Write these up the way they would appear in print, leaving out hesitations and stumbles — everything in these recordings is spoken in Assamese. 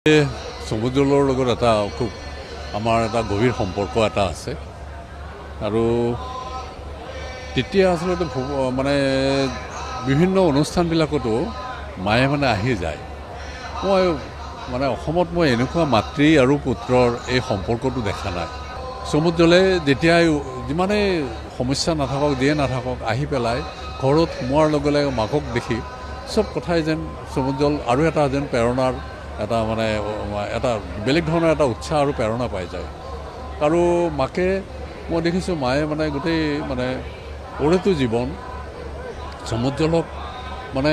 সমুদ্ৰৰ লগত এটা খুব আমাৰ এটা গভীৰ সম্পৰ্ক এটা আছে আৰু তেতিয়া আসলতে মানে বিভিন্ন অনুষ্ঠানবিলাকতো মায়ে মানে আহি যায়। মই মানে অসমত মই এনেকুৱা মাতৃ আৰু পুত্ৰৰ এই সম্পৰ্কটো দেখা নাই। সমুদ্ৰলৈ যেতিয়াই যিমানেই সমস্যা নাথাকক যিয়ে নাথাকক আহি পেলাই ঘৰত সোমোৱাৰ লগে লগে মাকক দেখি চব কথাই যেন সমুদ্ৰ আৰু এটা যেন প্ৰেৰণাৰ এটা মানে এটা বেলেগ ধৰণৰ এটা উৎসাহ আৰু প্ৰেৰণা পাই যায়। আৰু মাকে মই দেখিছোঁ মায়ে মানে গোটেই মানে ওৰেটো জীৱন সমুদ্ৰক মানে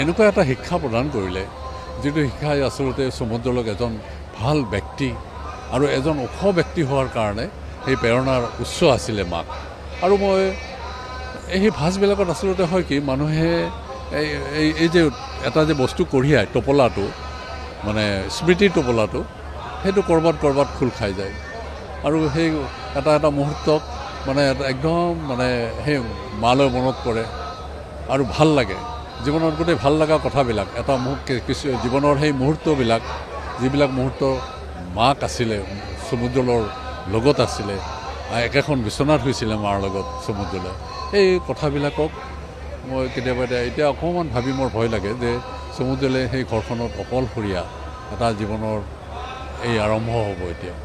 এনেকুৱা এটা শিক্ষা প্ৰদান কৰিলে যিটো শিক্ষাই আচলতে সমুদ্ৰক এজন ভাল ব্যক্তি আৰু এজন ওখ ব্যক্তি হোৱাৰ কাৰণে সেই প্ৰেৰণাৰ উৎস আছিলে মাক। আৰু মই এই ভাঁজবিলাকত আচলতে হয় কি মানুহে এই যে এটা যে বস্তু কঢ়িয়ায় টোপোলাটো মানে স্মৃতিৰ টোপোলাটো সেইটো ক'ৰবাত খোল খাই যায় আৰু সেই এটা এটা মুহূৰ্তক মানে একদম মানে সেই মালৈ মনত পৰে আৰু ভাল লাগে। জীৱনত গোটেই ভাল লগা কথাবিলাক এটা কিছু জীৱনৰ সেই মুহূৰ্তবিলাক যিবিলাক মুহূৰ্ত মাক আছিলে সমুদ্ৰৰ লগত আছিলে একেখন বিচনাত হৈছিলে মাৰ লগত সমুদ্ৰলৈ এই কথাবিলাকক মই কেতিয়াবা এতিয়া অকণমান ভাবি মোৰ ভয় লাগে যে সমুদ্ৰলৈ সেই ঘৰখনত অকলশৰীয়া এটা জীৱনৰ এই আৰম্ভ হ'ব এতিয়া।